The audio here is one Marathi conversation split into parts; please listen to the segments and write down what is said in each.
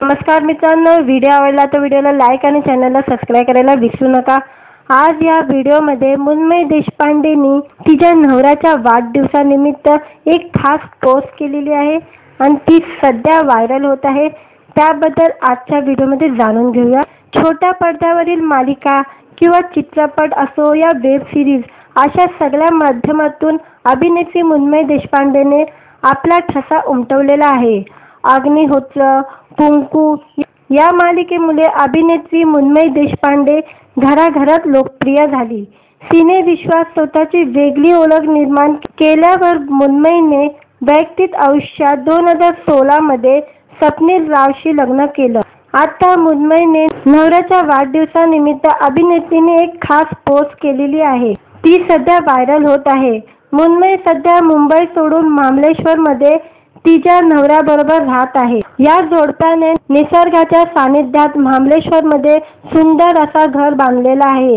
नमस्कार मित्रांनो, व्हिडिओ आवडला तर व्हिडिओला लाईक आणि चॅनलला सबस्क्राइब करायला विसरू नका। आज या व्हिडिओमध्ये मुन्मयी देशपांडेनी तिच्या नवऱ्याच्या वाढदिवसानिमित्त एक खास पोस्ट केलेली आहे आणि ती सध्या व्हायरल होत आहे। त्याबद्दल आजच्या व्हिडिओमध्ये जाणून घेऊया। छोट्या पडद्यावरील मालिका किंवा चित्रपट असो या वेब सिरीज अशा सगळ्या माध्यमातून अभिनेत्री मुन्मयी देशपांडेने आपला ठसा उमटवलेला आहे। अग्निहोत्र, कुंकू या मालिकेमुळे अभिनेत्री मुन्मयी देशपांडे घराघरात लोकप्रिय झाली। सिने विश्वात स्वतःची वेगळी ओळख निर्माण केल्यावर मुन्मयीने वैयक्तिक आयुष्यात 2016 मध्ये स्वप्नील रावशी लग्न केलं। आता मुन्मयीने नवऱ्याच्या वाढदिवसानिमित्त अभिनेत्रीने एक खास पोस्ट केलेली आहे। ती सध्या व्हायरल होत आहे। मुन्मयी सध्या मुंबई सोडून महाबळेश्वरमध्ये तिच्या नवऱ्याबरोबर राहत आहे। या जोडप्याने निसर्गाच्या सानिध्यात महाबळेश्वरमध्ये सुंदर असा घर बांधलेला आहे।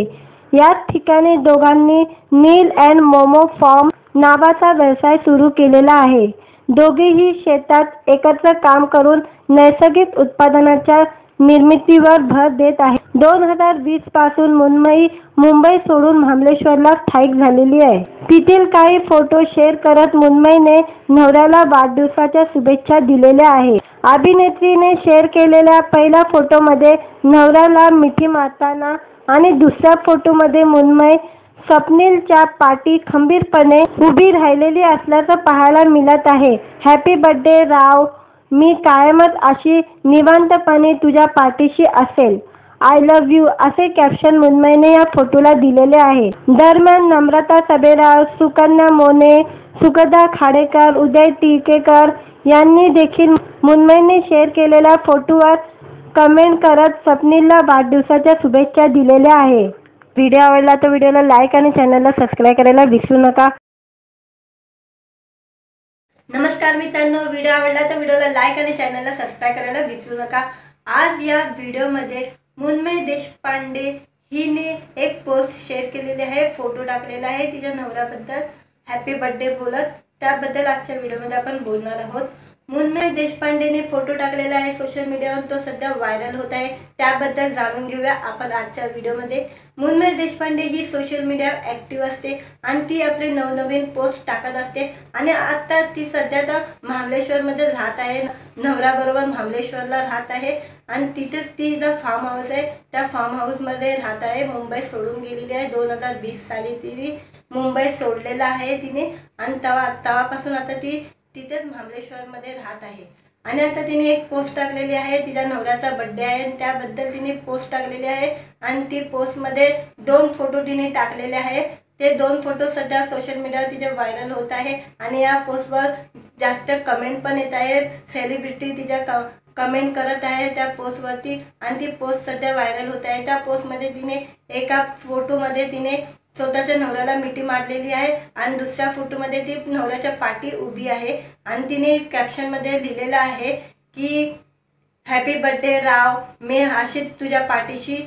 याच ठिकाणी दोघांनी नील अँड मोमो फार्म नावाचा व्यवसाय सुरू केलेला आहे। दोघेही शेतात एकत्र काम करून नैसर्गिक उत्पादनाच्या निर्मितीवर भर देत आहेत। 2020 पासून मुन्मयी मुंबई सोडून महाबळेश्वरला स्थायिक झालेली आहे। तिथील काही फोटो शेअर करत मुन्मयीने नवऱ्याला वाढदिवसाच्या शुभेच्छा दिलेल्या आहेत। अभिनेत्रीने शेअर केलेल्या पहिल्या फोटोमध्ये नवऱ्याला मिठी मारताना आणि दुसऱ्या फोटोमध्ये मुन्मयी स्वप्नीलच्या पाठी खंबीरपणे उभी राहिलेली असल्याचं पाहायला मिळत आहे। हॅपी बर्थडे राव, मी कायमच अशी निवांतपणे तुझ्या पाठीशी असेल, आय लव्ह यू असे कॅप्शन मुन्मयीने या फोटोला दिलेले आहे। दरम्यान नम्रता सबेराव, सुकन्या मोने, सुगंधा खाडेकर, उदय टिळकेकर यांनी देखील मुन्मयीने शेअर केलेल्या फोटोवर कमेंट करत स्वप्नीलला वाढदिवसाच्या शुभेच्छा दिलेल्या आहे। व्हिडिओ आवडला तर व्हिडिओला लाईक आणि चॅनलला सबस्क्राइब करायला विसरू नका। नमस्कार मित्रांनो, व्हिडिओ आवडला तर व्हिडिओला लाईक आणि चॅनलला सबस्क्राइब करायला विसरू नका। आज या व्हिडिओमध्ये मुन्मयी देशपांडे हिने एक पोस्ट शेअर केलेली आहे, फोटो टाकलेला आहे तिच्या नवऱ्याबद्दल हॅपी बर्थडे बोलत। त्याबद्दल आजच्या व्हिडिओमध्ये आपण बोलणार आहोत। मुन्मयी देशपांडेने फोटो टाकलेला आहे सोशल मीडियावर, तो सध्या व्हायरल होत आहे। त्याबद्दल जाणून घेऊया आपण आजच्या व्हिडिओमध्ये। मुन्मयी देशपांडे ही सोशल मीडियावर ॲक्टिव्ह असते आणि ती आपले नवनवीन पोस्ट टाकत असते आणि आता ती सध्या तर महाबळेश्वरमध्ये राहत आहे। नवऱ्याबरोबर महाबळेश्वरला राहत आहे आणि तिथेच तिचा फार्म हाऊस आहे, त्या फार्म हाऊसमध्ये राहत आहे। मुंबई सोडून गेलेली आहे। 2020 साली तिने मुंबई सोडलेला आहे तिने आणि तेव्हापासून आता ती तिथेच महाबळेश्वरमध्ये राहत आहे। आणि आता तिने एक पोस्ट टाकलेली आहे, तिच्या नवऱ्याचा बर्थडे आहे आणि त्याबद्दल तिने पोस्ट टाकलेली आहे आणि ती पोस्टमध्ये 2 फोटो तिने टाकलेले आहे। ते 2 फोटो सध्या सोशल मीडियावर तिचे व्हायरल होत आहे आणि या पोस्टवर जास्त कमेंट पण येत आहेत। सेलिब्रिटी तिच्या कमेंट करत आहे त्या पोस्टवरती आणि ती पोस्ट सध्या व्हायरल होत आहे। त्या पोस्टमध्ये तिने एका फोटोमध्ये तिने स्वतःच्या नवऱ्याला मिठी मारलेली आहे आणि दुसऱ्या फोटोमध्ये ती नवऱ्याच्या पाठी उभी आहे आणि तिने कॅप्शनमध्ये लिहिलेलं आहे की हॅपी बर्थडे राव, मी अशी तुझ्या पाठीशी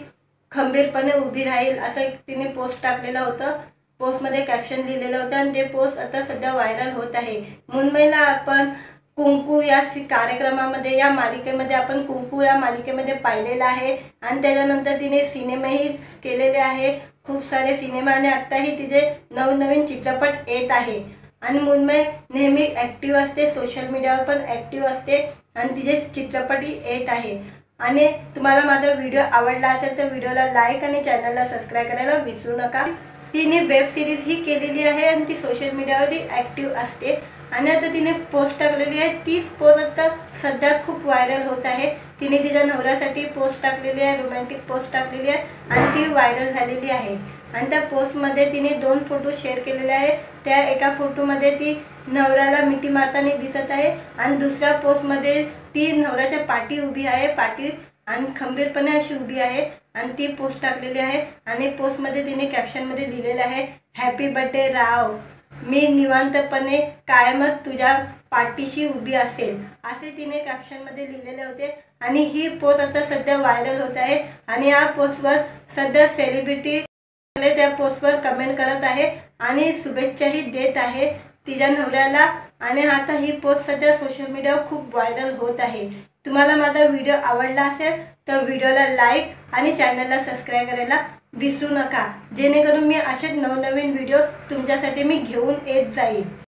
खंबीरपणे उभी राहील असं तिने पोस्ट टाकलेलं होतं। पोस्टमध्ये कॅप्शन लिहिलेलं होतं आणि ते पोस्ट आता सध्या व्हायरल होत आहे। मुन्मयीला आपण कुंकू या कार्यक्रमामध्ये या मालिकेमध्ये आपण कुंकू या मालिकेमध्ये पाहिलेलं आहे आणि त्याच्यानंतर तिने सिनेमाही केलेले आहे, खूप सारे सिनेमा आणि आत्ताही तिचे नवनवीन चित्रपट येत आहे। आणि मुन्मयी नेहमी ॲक्टिव्ह असते, सोशल मीडियावर पण ॲक्टिव्ह असते आणि तिचे चित्रपटही येत आहे। आणि तुम्हाला माझा व्हिडिओ आवडला असेल तर व्हिडिओला लाईक आणि चॅनलला सबस्क्राइब करायला विसरू नका। तिने वेब सिरीज ही केलेली आहे आणि ती सोशल मीडियावरही ॲक्टिव्ह असते आणि आता तिने पोस्ट टाकलेली आहे। तीच पोस्ट आता सध्या खूप व्हायरल होत आहे। तिने तिच्या नवऱ्यासाठी पोस्ट टाकलेली आहे, रोमॅन्टिक पोस्ट टाकलेली आहे आणि ती व्हायरल झालेली आहे। आणि त्या पोस्टमध्ये तिने 2 फोटो शेअर केलेले आहे। त्या एका फोटोमध्ये ती नवऱ्याला मिठी मारताना दिसत आहे आणि दुसऱ्या पोस्टमध्ये ती नवऱ्याच्या पाठी उभी आहे, पाठी आणि खंबीरपणे अशी उभी आहे आणि ती पोस्ट टाकलेली आहे। आणि पोस्टमध्ये तिने कॅप्शनमध्ये लिहिलेलं आहे हॅपी बर्थडे राव, मी निवांतपणे कायमच तुझ्या पाठीशी उभी असेल असे तिने कॅप्शनमध्ये लिहिलेले होते। आणि ही पोस्ट आता सध्या व्हायरल होत आहे आणि या पोस्टवर सध्या सेलिब्रिटी त्या पोस्टवर कमेंट करत आहे आणि शुभेच्छाही देत आहे तिच्या नवऱ्याला। आणि आता ही पोस्ट सध्या सोशल मीडियावर खूप व्हायरल होत आहे। तुम्हाला माझा व्हिडिओ आवडला असेल तर व्हिडिओला लाईक आणि चॅनलला सबस्क्राईब करायला विसरू नका, जेणेकरून मी असेच नवनवीन व्हिडिओ तुमच्यासाठी मी घेऊन येत जाईल।